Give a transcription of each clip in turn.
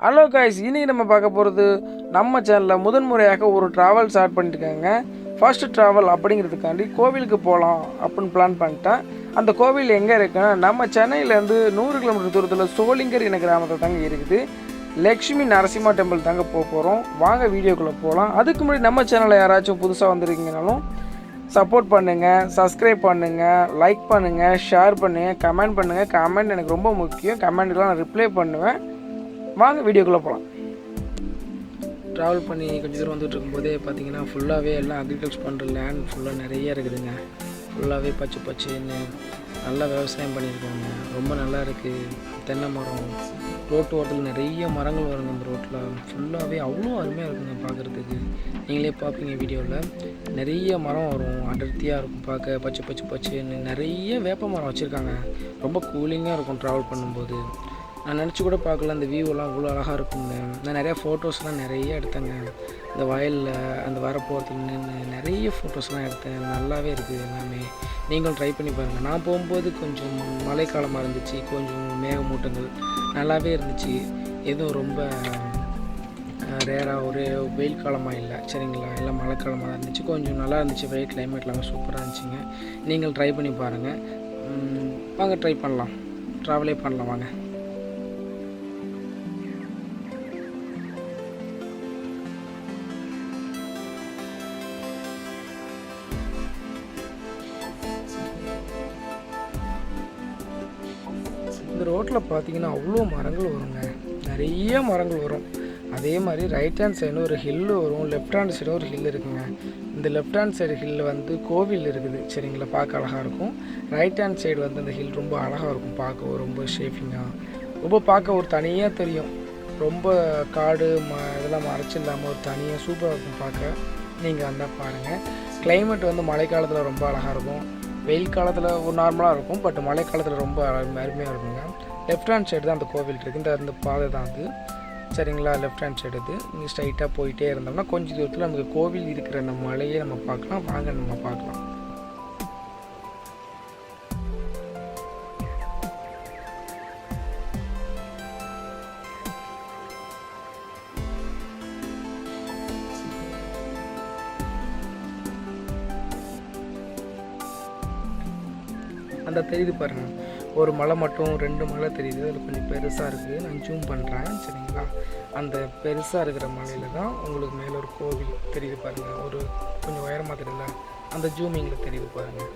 Hello guys, இன்றைக்கி நம்ம பார்க்க போகிறது நம்ம சேனலில் முதன்முறையாக ஒரு ட்ராவல் ஸ்டார்ட் பண்ணிட்டுருக்காங்க. ஃபர்ஸ்ட் ட்ராவல் அப்படிங்கிறதுக்காண்டி கோவிலுக்கு போகலாம் அப்படின்னு பிளான் பண்ணிட்டேன். அந்த கோவில் எங்கே இருக்குன்னா நம்ம சென்னையிலேருந்து 100 கிலோமீட்டர் தூரத்தில் சோளிங்கர் என்ற கிராமத்தில் தாங்க இருக்குது. லக்ஷ்மி நரசிம்மா டெம்பிள் தாங்க போகிறோம். வாங்க வீடியோக்குள்ளே போகலாம். அதுக்கு முன்னாடி நம்ம சேனலில் யாராச்சும் புதுசாக வந்திருக்கீங்கனாலும் சப்போர்ட் பண்ணுங்கள், சப்ஸ்கிரைப் பண்ணுங்கள், லைக் பண்ணுங்கள், ஷேர் பண்ணுங்கள், கமெண்ட் பண்ணுங்கள். கமெண்ட் எனக்கு ரொம்ப முக்கியம். கமெண்ட்டுக்கெலாம் நான் ரிப்ளை பண்ணுவேன். வாங்க வீடியோக்குள்ளே போகலாம். ட்ராவல் பண்ணி கொஞ்சம் தூரம் வந்துட்டு இருக்கும்போதே பார்த்தீங்கன்னா ஃபுல்லாகவே எல்லாம் அக்ரிகல்ச்சர் பண்ணுற லேண்ட் ஃபுல்லாக நிறைய இருக்குதுங்க. ஃபுல்லாகவே பச்சை பச்சைன்னு நல்லா விவசாயம் பண்ணியிருக்காங்க. ரொம்ப நல்லா இருக்குது. தென்னை மரம், ரோட்டு ஓரத்தில் நிறைய மரங்கள் வருங்க. அந்த ரோட்டில் ஃபுல்லாகவே அவ்வளோ அருமையாக இருக்குங்க பார்க்குறதுக்கு. நீங்களே பார்ப்பீங்க வீடியோவில். நிறைய மரம் வரும், அடர்த்தியாக இருக்கும் பார்க்க. பச்சை பச்சை பச்சைன்னு நிறைய வேப்ப மரம் வச்சுருக்காங்க. ரொம்ப கூலிங்காக இருக்கும் ட்ராவல் பண்ணும்போது. நான் நினச்சி கூட பார்க்கல அந்த வியூவெல்லாம் அவ்வளோ அழகாக இருக்குங்க. நான் நிறையா ஃபோட்டோஸ்லாம் நிறைய எடுத்தேங்க. இந்த வயலில் அந்த வரப்போகிறதுக்கு நின்று நிறைய ஃபோட்டோஸ்லாம் எடுத்தேன். நல்லாவே இருக்குது எல்லாமே. நீங்களும் ட்ரை பண்ணி பாருங்கள். நான் போகும்போது கொஞ்சம் மழைக்காலமாக இருந்துச்சு, கொஞ்சம் மேகமூட்டங்கள் நல்லாவே இருந்துச்சு. எதுவும் ரொம்ப ரேராக ஒரு வெயில் காலமாக இல்லை, சரிங்களா? எல்லாம் மழைக்காலமாக தான் இருந்துச்சு. கொஞ்சம் நல்லா இருந்துச்சு. வெயில் கிளைமேட் எல்லாமே சூப்பராக இருந்துச்சுங்க. நீங்கள் ட்ரை பண்ணி பாருங்கள். வாங்க ட்ரை பண்ணலாம், ட்ராவலே பண்ணலாம் வாங்க. இந்த ரோட்டில் பார்த்தீங்கன்னா அவ்வளோ மரங்கள் வருங்க. நிறைய மரங்கள் வரும். அதே மாதிரி ரைட் ஹேண்ட் சைடு ஒரு ஹில்லு வரும், லெஃப்ட் ஹேண்ட் சைடும் ஒரு ஹில் இருக்குங்க. இந்த லெஃப்ட் ஹேண்ட் சைடு ஹில்லில் வந்து கோவில் இருக்குது, சரிங்களா? பார்க்க அழகாக இருக்கும். ரைட் ஹேண்ட் சைடு வந்து அந்த ஹில் ரொம்ப அழகாக இருக்கும் பார்க்க. ரொம்ப ஷேஃபிங்காக, ரொம்ப பார்க்க ஒரு தனியாக தெரியும். ரொம்ப காடு இதெல்லாம் மறைச்சி இல்லாமல் ஒரு தனியாக சூப்பராக இருக்கும் பார்க்க. நீங்கள் வந்தால் பாருங்கள். கிளைமேட் வந்து மழை காலத்தில் ரொம்ப அழகாக இருக்கும். வெயில் காலத்தில் ஒரு நார்மலாக இருக்கும், பட் மழை காலத்தில் ரொம்ப அருமையாக இருக்குங்க. லெஃப்ட் ஹேண்ட் சைடு தான் அந்த கோவில் இருக்குது. இந்த பாதை தான் அது, சரிங்களா? லெஃப்ட் ஹேண்ட் சைடு இது. நீங்கள் ஸ்ட்ரைட்டாக போயிட்டே இருந்தோம்னா கொஞ்சம் தூரத்தில் நமக்கு கோவில் இருக்கிற நம்ம மலையே நம்ம பார்க்கலாம். வாங்க நம்ம பார்க்கலாம். அந்த தெரியுது பாருங்கள், ஒரு மலை மட்டும் 2 மலை தெரியுது. அதில் கொஞ்சம் பெருசாக இருக்குது. நான் ஜூம் பண்ணுறேன், சரிங்களா? அந்த பெருசாக இருக்கிற மலையில் தான் உங்களுக்கு மேலே ஒரு கோவில் தெரியுது பாருங்கள். ஒரு கொஞ்சம் உயரமாக தெரியல, அந்த ஜூமிங்கில் தெரியுது பாருங்கள்.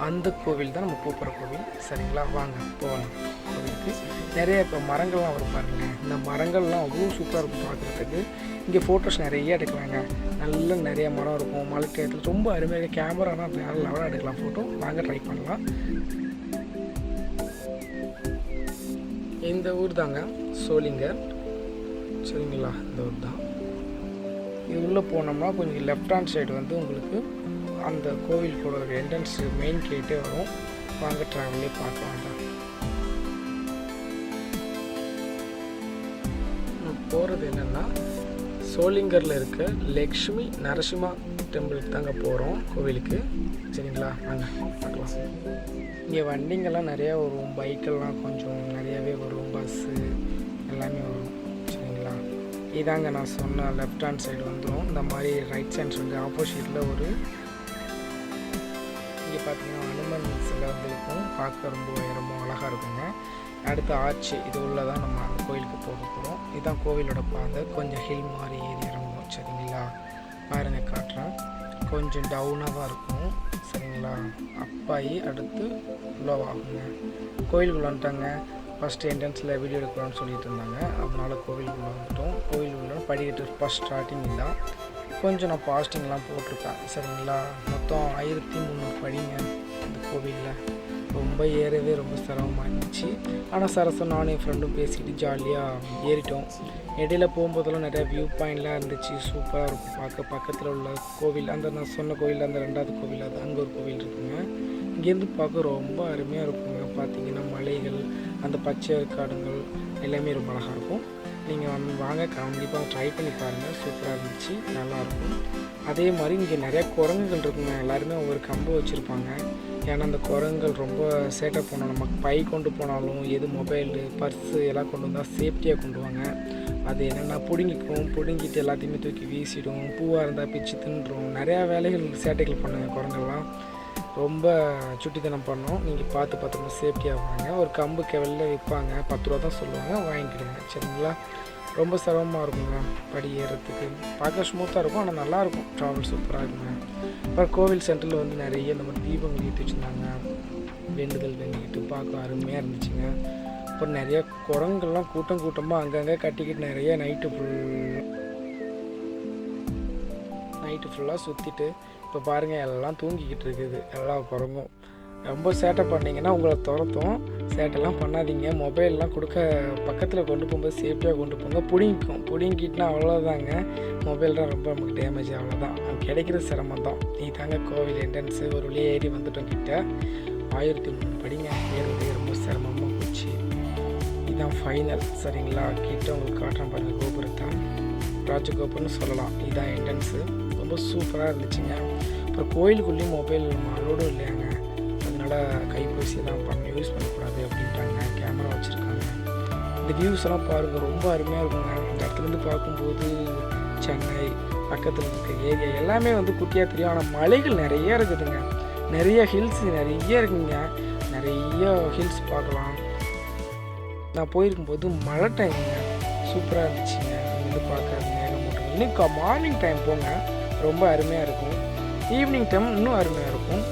அந்த கோவில் தான் நம்ம போகிற கோவில், சரிங்களா? வாங்க போகலாம் கோவிலுக்கு. நிறைய இப்போ மரங்கள்லாம் வரும் பாருங்கள். இந்த மரங்கள்லாம் அவ்வளோ சூப்பராக இருக்கும் பார்க்குறதுக்கு. இங்கே ஃபோட்டோஸ் நிறைய எடுக்கலாங்க. நல்ல நிறைய மரம் இருக்கும். மலை டயத்தில் ரொம்ப அருமையாக கேமரானா வேறு லெவலாக எடுக்கலாம் ஃபோட்டோ. வாங்க ட்ரை பண்ணலாம். இந்த ஊர் தாங்க சோளிங்கர், சரிங்களா? இந்த ஊர் தான். இது உள்ளே போனோம்னா கொஞ்சம் லெஃப்ட் ஹேண்ட் சைடு வந்து உங்களுக்கு அந்த கோவிலுக்கோட ஒரு என்ட்ரன்ஸ் மெயின் கேட்டே வரும். வாங்க ட்ராவலே பார்க்கலாம். போகிறது என்னென்னா சோளிங்கரில் இருக்க லக்ஷ்மி நரசிம்மா டெம்பிளுக்கு தாங்க போகிறோம், கோவிலுக்கு, சரிங்களா? வாங்க பார்க்கலாம். இங்கே வண்டிங்கெல்லாம் நிறையா வரும், பைக்கெல்லாம் கொஞ்சம் நிறையாவே வரும், பஸ்ஸு எல்லாமே வரும், சரிங்களா? இதாங்க நான் சொன்ன லெஃப்ட் ஹேண்ட் சைடு வந்துடும். இந்த மாதிரி ரைட் ஹேண்ட் சைடு ஆப்போசிட்டில் ஒரு இங்கே பார்த்தீங்கன்னா அனுமன் சிலை வந்து இருக்கும். பார்க்க ரொம்ப உயரமும் அழகாக இருக்குங்க. அடுத்து ஆச்சு இது உள்ள தான் நம்ம அந்த கோயிலுக்கு போக போகிறோம். இதுதான் கோவிலோட பாதை. கொஞ்சம் ஹில் மாதிரி ஏறி இறங்கும், சரிங்களா? பாருங்கள், காட்டுறேன். கொஞ்சம் டவுனாக தான் இருக்கும், சரிங்களா? அப்பாயி அடுத்து உள்ளவாகுங்க. கோயிலுக்குள்ள வந்துட்டாங்க. ஃபஸ்ட்டு என்ட்ரன்ஸில் வீடியோ எடுக்கலாம்னு சொல்லிட்டு இருந்தாங்க, அதனால கோவிலுக்குள்ளே வந்துட்டோம். கோவிலுக்குள்ள படிக்கட்டு ஃபஸ்ட் ஸ்டார்டிங் தான். கொஞ்சம் நான் பாஸ்டிங்லாம் போட்டிருக்கேன், சரிங்களா? மொத்தம் 1300 படிங்க இந்த கோவிலில். ரொம்ப ஏறவே ரொம்ப சிரமமாக இருந்துச்சு. ஆனால் சரசம் நானும் என் ஃப்ரெண்டும் பேசிக்கிட்டு ஜாலியாக ஏறிட்டோம். இடையில போகும்போதெல்லாம் நிறையா வியூ பாயிண்ட்லாம் இருந்துச்சு. சூப்பராக இருக்கும் பார்க்க. பக்கத்தில் உள்ள கோவில், அந்த நான் சொன்ன கோவில், அந்த 2வது கோவில், அது அங்கே ஒரு கோவில் இருக்குங்க. இங்கேருந்து பார்க்க ரொம்ப அருமையாக இருக்குங்க. பார்த்தீங்கன்னா மலைகள், அந்த பச்சை காடுங்கள் எல்லாமே ரொம்ப அழகாக இருக்கும். நீங்கள் வாங்க, கண்டிப்பாக ட்ரை பண்ணி பாருங்கள். சூப்பராக இருந்துச்சு, நல்லாயிருக்கும். அதே மாதிரி இங்கே நிறையா குரங்குகள் இருக்குங்க. எல்லாருமே ஒவ்வொரு கம்பு வச்சுருப்பாங்க. ஏன்னா அந்த குரங்குகள் ரொம்ப சேட்டை பண்ணணும். நமக்கு பை கொண்டு போனாலும் எது மொபைலு, பர்ஸு எல்லாம் கொண்டு வந்தால் சேஃப்டியாக கொண்டு வாங்க. அது என்னென்னா பிடுங்கிட்டு எல்லாத்தையுமே தூக்கி வீசிடும், பூவாக இருந்தால் பிச்சு தின்றும். நிறையா வேலைகள் சேட்டைகள் பண்ணுங்க குரங்கெல்லாம், ரொம்ப சுட்டித்தனம் பண்ணோம். நீங்கள் பார்த்து சேஃப்டியாக வாங்க. ஒரு கம்பு கெவலில் விற்பாங்க, 10 ரூபா தான் சொல்லுவாங்க, வாங்கிக்கிடுங்க சரிங்களா. ரொம்ப சிரமமாக இருக்குங்க படி ஏறுறதுக்கு, பார்க்க ஸ்மூத்தாக இருக்கும், ஆனால் நல்லாயிருக்கும், ட்ராவல் சூப்பராக இருக்குங்க. அப்புறம் கோவில் சென்டரில் வந்து நிறைய இந்த மாதிரி தீபங்கள் ஏற்றி வச்சுருந்தாங்க, வேண்டுதல் வேண்டிக்கிட்டு பார்க்க அருமையாக இருந்துச்சுங்க. அப்புறம் நிறைய குரங்கெல்லாம் கூட்டமாக அங்கங்கே கட்டிக்கிட்டு நிறைய நைட்டு ஃபுல்லாக சுற்றிட்டு இப்போ பாருங்கள் எல்லாம் தூங்கிக்கிட்டு இருக்குது. எல்லா குரங்கும் ரொம்ப சேட்டை பண்ணிங்கன்னா உங்களை துரத்தும், சேட்டைலாம் பண்ணாதீங்க. மொபைல்லாம் கொடுக்க பக்கத்தில் கொண்டு போகும்போது சேஃப்டியாக கொண்டு போங்க. பிடிங்கிட்டுனா அவ்வளோதாங்க, மொபைல் தான் ரொம்ப நமக்கு டேமேஜ், அவ்வளோதான். கிடைக்கிற சிரமம் தான். தாங்க கோவில் என்ட்ரன்ஸு, ஒரு வழியே ஏறி வந்துட்டோம் கிட்ட. 1003 படிங்க, ஏறுறது ரொம்ப சிரமமாக போச்சு. இதுதான் ஃபைனல் சரிங்களா. கிட்ட உங்களுக்கு காட்டுறேன் பாருங்கள், கோபுரத்தை ராஜகோபுரம்னு சொல்லலாம். இதுதான் என்ட்ரன்ஸு, ரொம்ப சூப்பராக இருந்துச்சுங்க. அப்புறம் கோயிலுக்குள்ளேயும் மொபைல் அலோடும் இல்லையாங்க, அதனால் கைபேசியெல்லாம் யூஸ் பண்ணக்கூடாது அப்படின்ட்டாங்க. கேமரா வச்சுருக்காங்க. இந்த வியூஸ் எல்லாம் பாருங்கள், ரொம்ப அருமையாக இருக்குங்க. இந்த இடத்துலேருந்து பார்க்கும்போது சென்னை பக்கத்தில் இருக்க ஏரியா எல்லாமே வந்து குட்டியாக தெரியும், ஆனால் மலைகள் நிறைய இருக்குதுங்க, நிறைய ஹில்ஸ் நிறைய இருக்குங்க, நிறைய ஹில்ஸ் பார்க்கலாம். நான் போயிருக்கும்போது மழை டைமுங்க, சூப்பராக இருந்துச்சுங்க. வந்து பார்க்க மேகமூட்டம். இன்னும் மார்னிங் டைம் போங்க, ரொம்ப அருமையாக இருக்கும். ஈவினிங் டைம் இன்னும் அருமையாக இருக்கும்.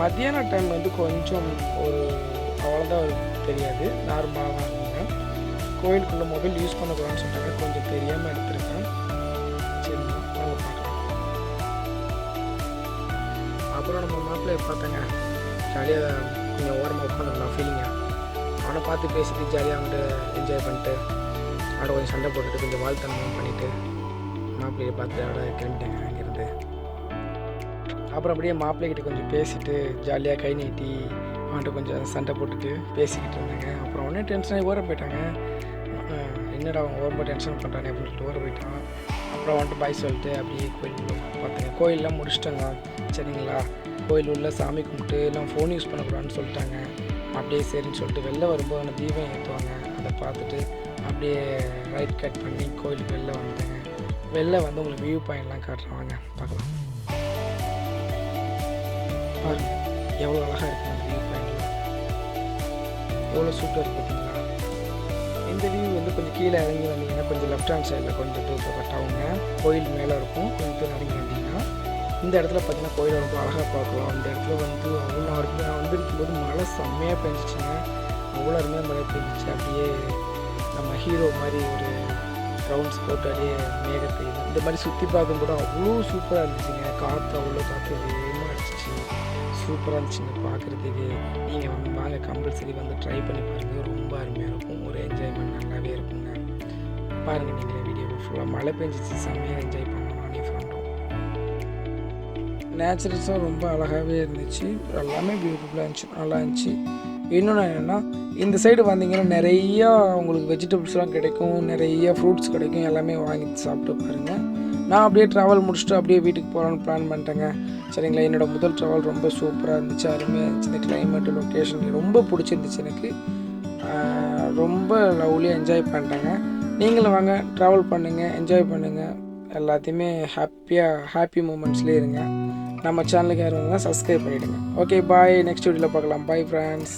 மத்தியான டைம் வந்து கொஞ்சம் ஒரு அவ்வளோதான் தெரியாது, நார்மலாக தான் இருக்குங்க. கோயிலுக்குள்ளே மொபைல் யூஸ் பண்ணக்கூடாதுன்னு சொன்னாங்க, கொஞ்சம் தெரியாமல் எடுத்துருக்கேன். சரிங்களா, நம்ம பார்க்கலாம். அப்புறம் நம்ம மாப்பிள்ளையை பார்த்தேங்க, ஜாலியாக கொஞ்சம் ஓரமாக உட்காந்துருக்கலாம் ஃபீலிங்காக. அவனை பார்த்து பேசிட்டு ஜாலியாக அவன்கிட்ட என்ஜாய் பண்ணிட்டு அவட கொஞ்சம் சண்டை போட்டுட்டு கொஞ்சம் வாழ்த்தனம் பண்ணிவிட்டு மாப்பிள்ளையை பார்த்து அவட கிளம்பிட்டேங்க அங்கேருந்து. அப்புறம் அப்படியே மாப்பிள்ளைகிட்ட கொஞ்சம் பேசிவிட்டு ஜாலியாக கை நீட்டி அவன்கிட்ட கொஞ்சம் சண்டை போட்டுட்டு பேசிக்கிட்டு இருந்தாங்க. அப்புறம் உடனே டென்ஷனாகி ஓர போயிட்டாங்க. என்னடா அவன் ரொம்ப டென்ஷன் பண்ணுறானே அப்படின்னு சொல்லிட்டு ஓர போயிட்டான். அப்புறம் வந்துட்டு பாய் சொல்லிட்டு அப்படியே கோயில் பார்த்தேங்க. கோயிலெலாம் முடிச்சிட்டோங்க சரிங்களா. கோயில் உள்ள சாமி கும்பிட்டு எல்லாம் ஃபோன் யூஸ் பண்ணக்கூடாதுன்னு சொல்லிட்டாங்க. அப்படியே சரின்னு சொல்லிட்டு வெளில வரும்போது அந்த தீபம் ஏற்றுவாங்க, அதை பார்த்துட்டு அப்படியே ரைட் கட் பண்ணி கோயிலுக்கு வெளில வந்துட்டேங்க. வெளில வந்து உங்களுக்கு வியூ பாயிண்ட்லாம் காட்டுறாங்க, பார்க்கலாம். பாருங்கள் எவ்வளோ அழகாக இருக்குது அந்த வியூ பாயிண்டில், எவ்வளோ சூப்பராக இருக்குது பார்த்தீங்களா. இந்த வியூ வந்து கொஞ்சம் கீழே இறங்கி வந்தீங்கன்னா கொஞ்சம் லெஃப்ட் ஹேண்ட் சைடில் கொஞ்சம் தூரம் கட்டாவுங்க, கோயில் மேலே இருக்கும். கொஞ்சம் தூரம் இறங்கி வந்தீங்கன்னா இந்த இடத்துல பார்த்தீங்கன்னா கோயிலை ரொம்ப அழகாக பார்க்கலாம். அந்த இடத்துல வந்து அவ்வளோ அருமையாக வந்துருக்கும்போது மழை செம்மையாக பெஞ்சிச்சுங்க, அவ்வளோ அருமையாக மழை பெஞ்சிச்சு. அப்படியே நம்ம ஹீரோ மாதிரி ஒரு ரவுண்ட்ஸ் போட்டு அப்படியே மேகத்தை இந்த மாதிரி சுற்றி பார்க்கும்போது அவ்வளோ சூப்பராக இருந்துச்சுங்க. காற்று அவ்வளோ காற்று வேகமாக அடிச்சிச்சு, சூப்பராக இருந்துச்சுங்க பார்க்குறதுக்கு. நீங்கள் வந்து வாங்க, கம்பல்சரி வந்து ட்ரை பண்ணி பாருங்கள், ரொம்ப அருமையாக இருக்கும். ஒரு என்ஜாய்மெண்ட் நல்லாவே இருக்குங்க. பாருங்கள் நீங்களே வீடியோ ஃபுல்லாக மழை பெஞ்சிச்சு, செம்மையாக என்ஜாய் பண்ணணும் நானே ஃப்ரெண்டும். நேச்சுரல்ஸும் ரொம்ப அழகாகவே இருந்துச்சு, எல்லாமே பியூட்டிஃபுல்லாக இருந்துச்சு, நல்லா இருந்துச்சு. இன்னொன்று என்னென்னா இந்த சைடு வந்தீங்கன்னா நிறையா உங்களுக்கு வெஜிடபிள்ஸ்லாம் கிடைக்கும், நிறைய ஃப்ரூட்ஸ் கிடைக்கும், எல்லாமே வாங்கி சாப்பிட்டு பாருங்கள். நான் அப்படியே ட்ராவல் முடிச்சுட்டு அப்படியே வீட்டுக்கு போகலான்னு பிளான் பண்ணிட்டேங்க சரிங்களா. என்னோடய முதல் ட்ராவல் ரொம்ப சூப்பராக இருந்துச்சு, அருமையாக இருந்துச்சு. இந்த கிளைமேட்டு லொக்கேஷன் ரொம்ப பிடிச்சிருந்துச்சு எனக்கு, ரொம்ப லவ்லியாக என்ஜாய் பண்ணிட்டேங்க. நீங்களும் வாங்க, ட்ராவல் பண்ணுங்கள், என்ஜாய் பண்ணுங்கள், எல்லாத்தையுமே ஹாப்பி மூமெண்ட்ஸ்லேயே இருங்க. நம்ம சேனலுக்கு யாரும் வந்தால் சப்ஸ்கிரைப் பண்ணிவிடுங்க. ஓகே பாய், நெக்ஸ்ட் வீடியோவில் பார்க்கலாம். Bye friends.